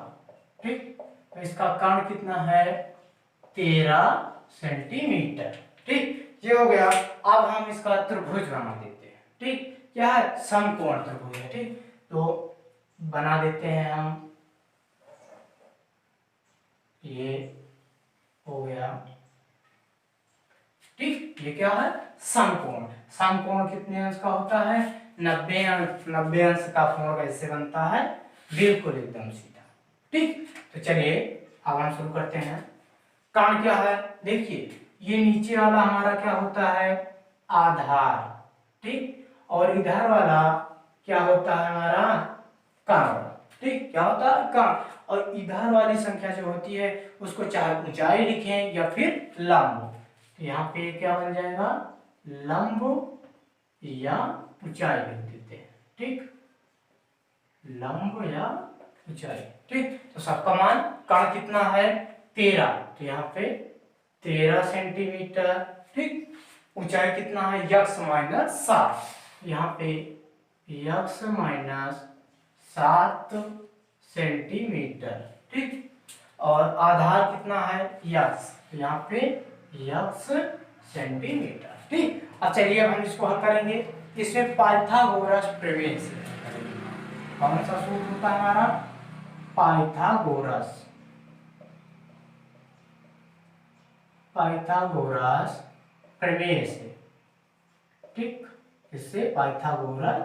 ठीक, तो इसका कर्ण कितना है, 13 सेंटीमीटर, ठीक, ये हो गया। अब हम इसका त्रिभुज बना देते हैं, ठीक, क्या है, समकोण त्रिभुज है, ठीक, तो बना देते हैं हम, ये हो गया, ठीक, ये क्या है, समकोण, समकोण कितने अंश का होता है, 90 अंश, 90 अंश का कोण कैसे बनता है, बिल्कुल एकदम सीधा, ठीक। तो चलिए अब हम शुरू करते हैं। कर्ण क्या है, देखिए ये नीचे वाला हमारा क्या होता है, आधार, ठीक, और इधर वाला क्या होता है हमारा, कर्ण, ठीक, क्या होता है, कर्ण, और इधर वाली संख्या जो होती है उसको चाहे ऊंचाई लिखें या फिर लंब, तो यहाँ पे क्या बन जाएगा, लंब या ऊंचाई लिख देते हैं, ठीक, लंब या ऊंचाई, ठीक। तो सबका मान, कर्ण कितना है 13, तो यहाँ पे 13 सेंटीमीटर, ठीक, ऊंचाई कितना है x माइनस 7, यहाँ पे x माइनस 7 सेंटीमीटर, ठीक, और आधार कितना है x, तो यहाँ पे x सेंटीमीटर, ठीक। अब चलिए अब हम इसको हल करेंगे, इसमें पाइथागोरस प्रमेय से करेंगे। कौन सा सूत्र होता है हमारा, पाइथागोरस, पाइथागोरस प्रमेय से, ठीक, इससे पाइथागोरस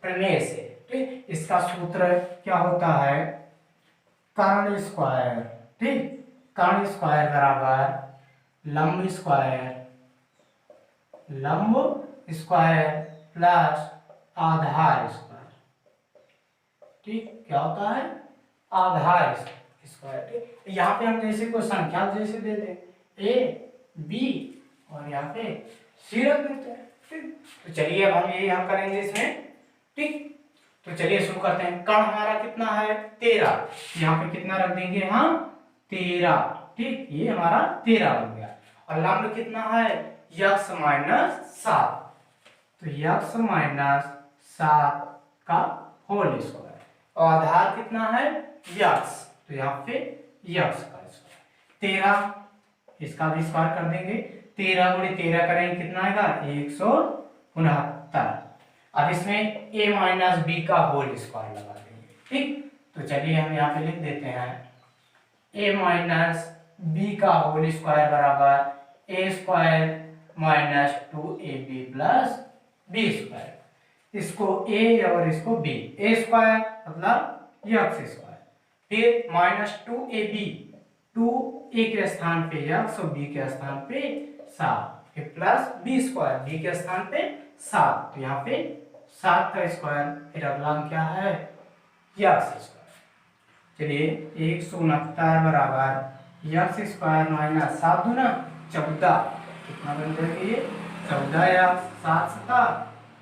प्रमेय से, ठीक, इसका सूत्र क्या होता है, कर्ण स्क्वायर, ठीक, कर्ण स्क्वायर बराबर लंब स्क्वायर, लंब स्क्वायर प्लस आधार स्क्वायर, ठीक, क्या होता है, आधार स्क्वायर, ठीक। यहाँ पे हम जैसे कोई संख्या जैसे दे दें a b और यहाँ पे c रख देते हैं, ठीक। तो चलिए अब हम ये यहाँ करेंगे इसमें, ठीक। तो चलिए शुरू करते हैं। कर्ण हमारा कितना है 13, यहाँ पे कितना रख देंगे हम 13, ठीक, ये हमारा 13 बन गया। और लंब कितना है x माइनस 7, तो x माइनस 7 का होल स्क्वायर, और आधार कितना है x, तो यहाँ पे x का स्क्वायर 13, इसका भी स्क्वायर कर देंगे, 13 गुणे 13 करेंगे कितना आएगा 169। अब इसमें a माइनस बी का होल स्क्वायर लगा देंगे, ठीक। तो चलिए हम यहाँ पे लिख देते हैं a माइनस बी का होल स्क्वायर बराबर a square minus 2ab plus b square, इसको a और इसको b, a स्क्वायर मतलब x स्क्वायर, फिर माइनस 2ab, 2 a के स्थान पे x और b के स्थान पे 7, फिर प्लस b स्क्वायर, b के स्थान पे 7, तो यहाँ पे 7 का स्क्वायर, फिर अगला क्या है x स्क्वायर। चलिए 169 बराबर x स्क्वायर माइनस 7 दूना 14, कितना बन जाएगा ये 14x, 7 सता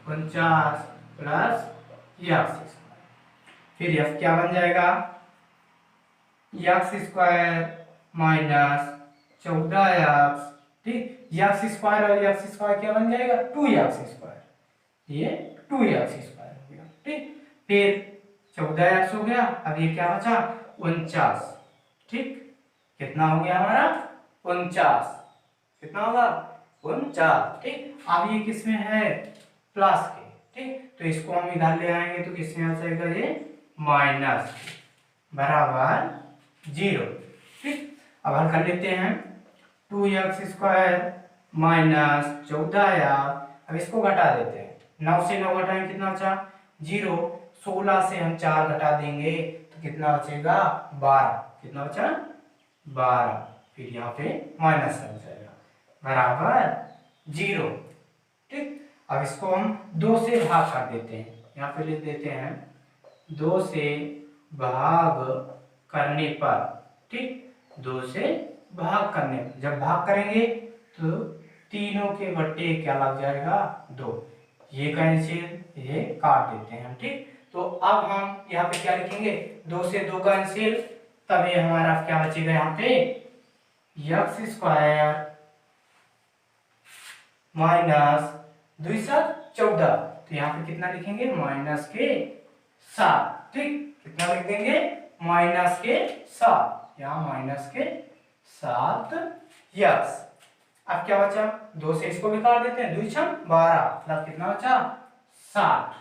49 प्लस x स्क्वायर, फिर f क्या बन जाएगा x स्क्वायर माइनस 14x, ठीक, x स्क्वायर और x स्क्वायर क्या बन जाएगा 2x स्क्वायर, ये 2x स्क्वायर हो गया, ठीक, फिर 14x हो गया, अब ये क्या बचा 49, ठीक, कितना हो गया हमारा 49, कितना होगा 49, ठीक। अब ये किसमें है प्लस के, ठीक, तो इसको हम इधर ले आएंगे तो किसमें आ जाएगा ये माइनस बराबर 0, ठीक। अब हल कर लेते हैं 2x स्क्वायर -14 अब इसको घटा देते हैं। 9 से 9 घटाएंगे कितना बचा 0। 16 से हम 4 घटा देंगे तो कितना बचेगा 12। कितना बचा 12। फिर यहाँ पे माइनस लग जाएगा बराबर 0। ठीक, अब इसको हम 2 से भाग कर देते हैं। यहाँ पे लिख देते हैं 2 से भाग करने पर। ठीक, 2 से भाग करने पर जब भाग करेंगे तो तीनों के बट्टे क्या लग जाएगा 2। ये कैंसिल ये काट देते हैं हम। ठीक, तो अब हम यहाँ पे क्या लिखेंगे 2 से 2 कैंसिल, तब ये हमारा क्या बचेगा यहाँ पे x² माइनस 2 7 14। तो यहाँ पे कितना लिखेंगे -7। ठीक, कितना लिख देंगे -7। यहाँ -7 यस। अब क्या बचा 2 से इसको भी काट देते हैं 2 6 12 मतलब कितना बचा 60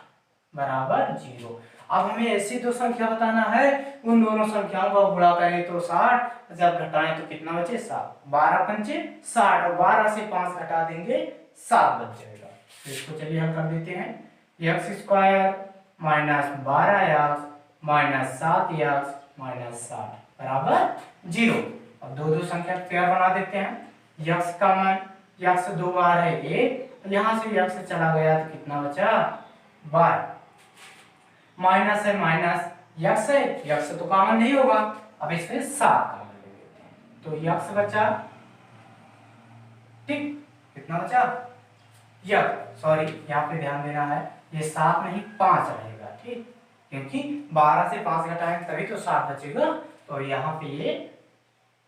बराबर 0। अब हमें ऐसी दो संख्या बताना है उन दोनों संख्याओं का गुणा करें तो 60, जब घटाएं तो कितना बचे 7। 12 पंचे 60 और 12 से 5 घटा देंगे 7 बच जाएगा। तो इसको चलिए हल कर देते हैं x² -12x -7x -60 बराबर 0। अब दो दो संख्या पेयर बना देते हैं। x का मान x 2 बार है 1, यहां से x चला गया तो कितना बचा 12। माइनस है माइनस x है, x तो कॉमन नहीं होगा, अब इसमें 7 कॉमन ले लेते हैं तो x बचा। ठीक, कितना बचा सॉरी यहाँ पे ध्यान देना है ये 7 नहीं 5 रहेगा। ठीक, क्योंकि 12 से 5 घटाएंगे तभी तो 7 बचेगा, तो यहाँ पे ये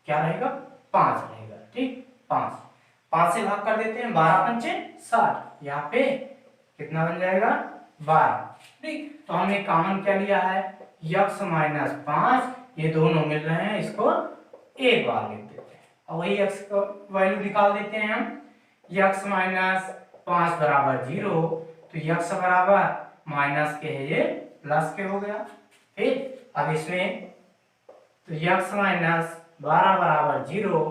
क्या रहेगा 5 रहेगा। ठीक, 5 से भाग कर देते हैं 12 पंचे 60, यहाँ पे कितना बन जाएगा 12। ठीक, तो हमने कॉमन क्या लिया है x -5, ये दोनों मिल रहे हैं, इसको एक बार लिख देते हैं और वही x को वैल्यू निकाल देते हैं हम। x -5 बराबर 0, तो x बराबर माइनस के है ये प्लस के हो गया। फिर अब इसमें तो x -12 बराबर 0,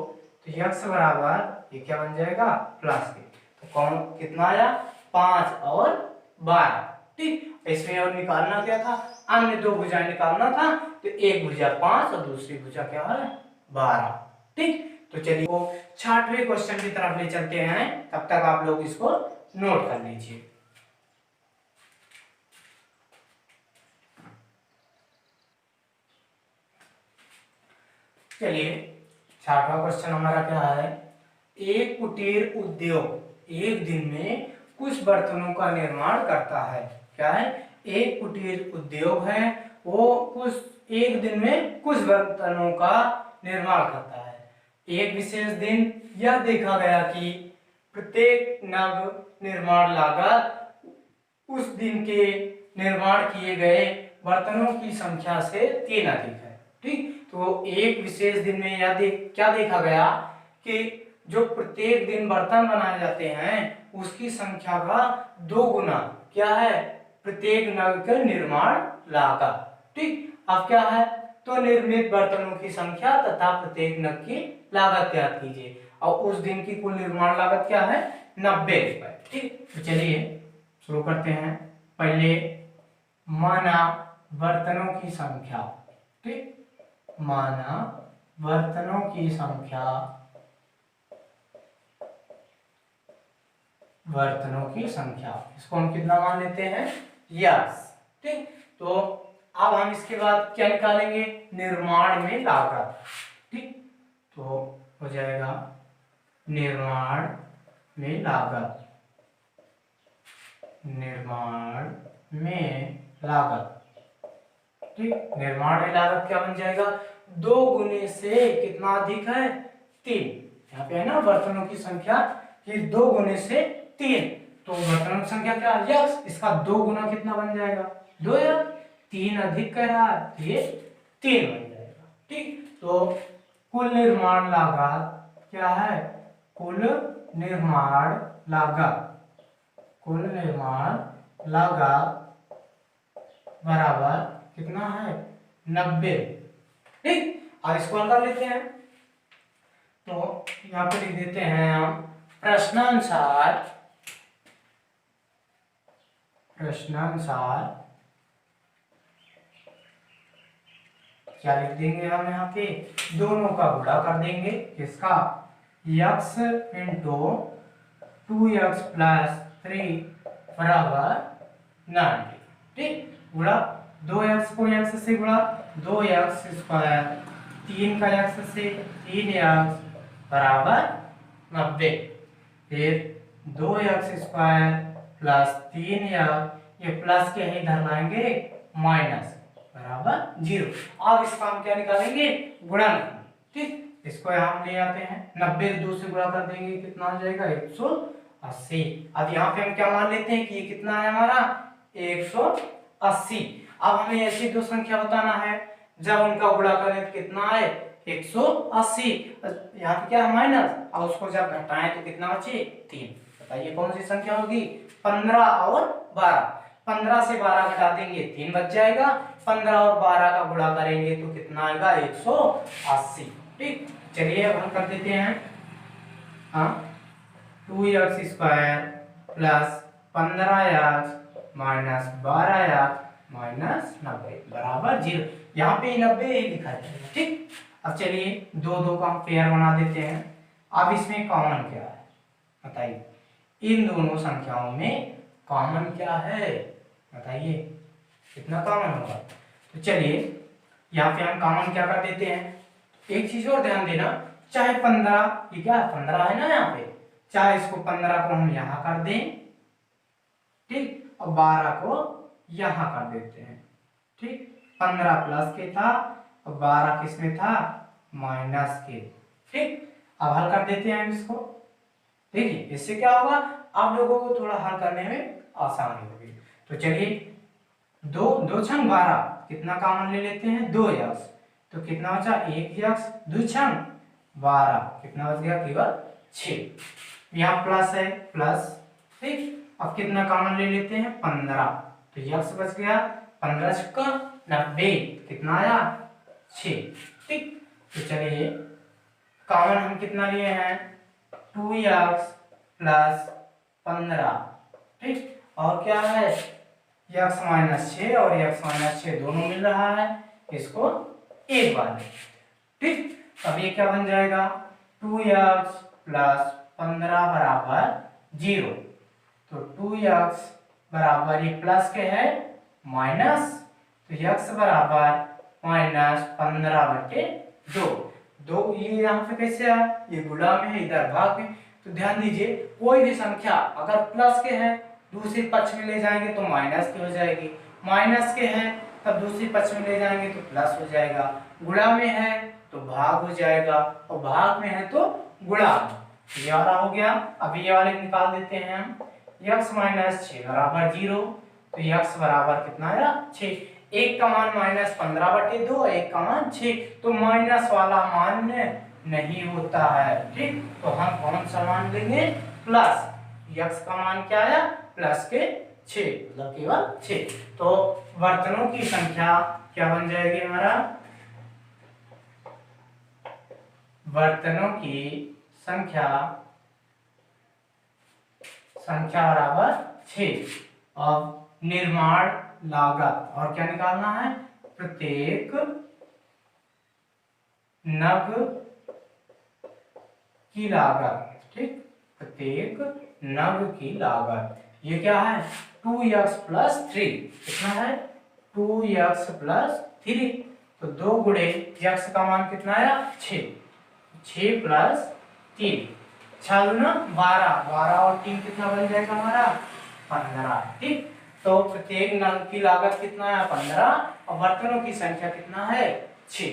तो x बराबर ये क्या बन जाएगा प्लस के। तो कौन कितना आया 5 और 12। ठीक, इसमें और निकालना क्या था अन्य दो भुजाएं निकालना था, तो एक भुजा 5 और दूसरी भुजा क्या है 12। ठीक, तो चलिए वो 6वें क्वेश्चन की तरफ ले चलते हैं, तब तक आप लोग इसको नोट कर लीजिए। चलिए 6वां क्वेश्चन हमारा क्या है, एक कुटीर उद्योग एक दिन में कुछ बर्तनों का निर्माण करता है। क्या है, एक कुटीर उद्योग है, वो कुछ एक दिन में कुछ बर्तनों का निर्माण करता है। एक विशेष दिन यह देखा गया कि प्रत्येक नग निर्माण लागत उस दिन के निर्माण किए गए बर्तनों की संख्या से 3 अधिक है। ठीक, तो एक विशेष दिन में यह क्या देखा गया कि जो प्रत्येक दिन बर्तन बनाए जाते हैं उसकी संख्या का 2 गुना क्या है प्रत्येक नग के निर्माण लागत। ठीक, अब क्या है तो निर्मित बर्तनों की संख्या तथा प्रत्येक नग की लागत ज्ञात कीजिए, और उस दिन की कुल निर्माण लागत क्या है 90 रुपए। ठीक, तो चलिए शुरू करते हैं। पहले माना बर्तनों की संख्या। ठीक, माना बर्तनों की संख्या, बर्तनों की संख्या इसको हम कितना मान लेते हैं यस। ठीक, तो अब हम इसके बाद क्या निकालेंगे निर्माण में लागत। ठीक, तो हो जाएगा निर्माण में लागत, निर्माण में लागत। ठीक, निर्माण में लागत क्या बन जाएगा 2 गुने से कितना अधिक है 3। यहाँ पे है ना बर्तनों की संख्या कि 2 गुने से 3, तो बर्तनों की संख्या क्या यस, इसका 2 गुना कितना बन जाएगा 2 या 3 अधिक कह रहा है तो ये 3 बन जाएगा। ठीक, तो कुल निर्माण लागत क्या है कुल निर्माण लागत, कुल निर्माण लागत बराबर कितना है 90। ठीक, अब इसको हल कर लेते हैं, तो यहाँ पे लिख देते हैं हम प्रश्नानुसार क्या लिख देंगे हम यहाँ पे, दोनों का गुणा कर देंगे, किसका, x इंटू 2x प्लस 3 बराबर 90। ठीक, गुणा 2x को x से गुणा, 2x स्क्वायर, 3 का x से 3x बराबर 90। फिर 2x स्क्वायर प्लस 3x, ये प्लस के ही इधर लाएंगे माइनस बराबर 0। अब इसका हम क्या निकालेंगे, गुणनखंड। ठीक, इसको यहाँ हम ले आते हैं, 90 को 2 से गुणा कर देंगे, कितना हो जाएगा 180। अब यहाँ पे हम क्या मान लेते हैं कि ये कितना है हमारा 180। अब हमें ऐसी दो संख्या बताना है जब उनका गुणा करें तो कितना आए 180। यहाँ पे क्या है माइनस, और उसको जब घटाएं तो कितना बचे 3। बताइए कौन सी संख्या होगी, 15 और 12। 15 से 12 घटा देंगे 3 बच जाएगा, 15 और 12 का गुणा करेंगे तो कितना आएगा 180। ठीक, चलिए अब हम कर देते हैं, हाँ 2x square plus 15x minus 12x minus 90 बराबर 0। यहाँ पे 90 ही लिखा है। ठीक, अब चलिए दो का हम पेयर बना देते हैं। अब इसमें कॉमन क्या है बताइए, इन दोनों संख्याओं में कॉमन क्या है बताइए, कितना कॉमन होगा। तो चलिए यहाँ पे हम कॉमन क्या कर देते हैं, एक चीज और ध्यान देना, चाहे 15, ये क्या है 15 है ना यहाँ पे, चाहे इसको 15 को हम यहाँ कर दें, ठीक, और 12 को यहाँ कर देते हैं। ठीक, 15 प्लस के था और 12 किस में था माइनस के। ठीक, अब हल कर देते हैं इसको। देखिए इससे क्या होगा, आप लोगों को थोड़ा हल करने में आसानी होगी। तो चलिए 2 छंग 12, कितना कॉमन ले लेते हैं 2x, तो कितना बचा 1x, 2 छंग 12, कितना बच गया केवल 6। यहाँ प्लस है प्लस। ठीक, अब कितना कॉमन ले लेते हैं 15, तो x बच गया 15 छक्का 90, कितना आया 6। ठीक, तो चलिए कॉमन हम कितना लिए हैं 2x प्लस 15। ठीक, और क्या है x माइनस 6 और x माइनस 6 दोनों मिल रहा है, इसको एक बार लें। ठीक, अब ये क्या बन जाएगा 2x प्लस 15 बराबर 0। तो 2x बराबर ये प्लस के है माइनस, तो x बराबर माइनस 15/2। दो ये यहाँ पे कैसे आया, ये गुणा में है इधर भाग में। तो ध्यान दीजिए कोई भी संख्या अगर प्लस के है दूसरे पक्ष में ले जाएंगे तो माइनस की हो जाएगी, माइनस के है तब दूसरे पक्ष में ले जाएंगे तो प्लस हो जाएगा, गुणा में है तो भाग हो जाएगा और भाग में है तो गुणा। ये वाला हो गया। अभी ये वाले निकाल देते हैं हम, x माइनस 6 बराबर 0, तो x बराबर कितना आया 6। एक का मान माइनस 15/2, एक का मान 6, तो माइनस वाला मान नहीं होता है। ठीक, तो हम कौन सा मान लेंगे प्लस, x का मान क्या आया प्लस के 6, मतलब केवल 6। तो बर्तनों की संख्या क्या बन जाएगी हमारा, बर्तनों की संख्या बराबर 6। अब निर्माण लागत और क्या निकालना है, प्रत्येक नग की लागत। ठीक, प्रत्येक नग की लागत, ये क्या है 2x प्लस 3, कितना है 2x प्लस 3, तो 2 गुणे x का मान कितना आया 6, 6 प्लस 3, 6 गुना 12, 12 और 3 कितना बन जाएगा हमारा 15। ठीक, तो प्रत्येक नग की लागत कितना है 15 और बर्तनों की संख्या कितना है 6।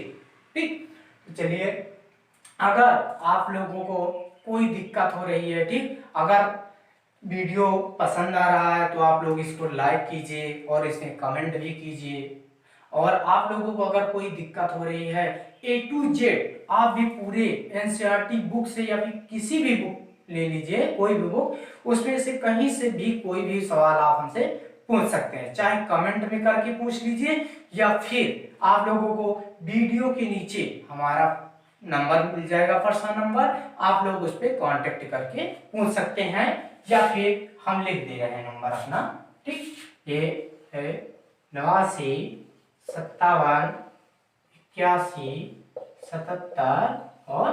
ठीक, तो चलिए अगर आप लोगों को कोई दिक्कत हो रही है, ठीक, अगर वीडियो पसंद आ रहा है तो आप लोग इसको लाइक कीजिए और इसमें कमेंट भी कीजिए। और आप लोगों को अगर कोई दिक्कत हो रही है A to Z, आप भी पूरे NCERT बुक से या फिर किसी भी बुक ले लीजिए, कोई भी बुक, उसमें से कहीं से भी कोई भी सवाल आप हमसे पूछ सकते हैं, चाहे कमेंट में करके पूछ लीजिए या फिर आप लोगों को वीडियो के नीचे हमारा नंबर मिल जाएगा, पर्सनल नंबर, आप लोग उस पर कांटेक्ट करके पूछ सकते हैं, या फिर हम लिख दे रहे हैं नंबर अपना। ठीक, ये है 89 57 81 77 और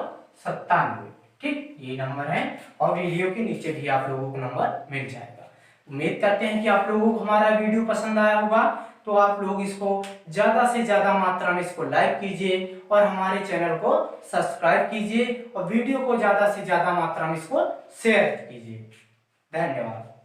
97। ठीक, ये नंबर है, और वीडियो के नीचे भी आप लोगों को नंबर मिल जाएगा। उम्मीद करते हैं कि आप लोगों को हमारा वीडियो पसंद आया होगा, तो आप लोग इसको ज्यादा से ज्यादा मात्रा में इसको लाइक कीजिए और हमारे चैनल को सब्सक्राइब कीजिए और वीडियो को ज्यादा से ज्यादा मात्रा में इसको शेयर कीजिए। धन्यवाद।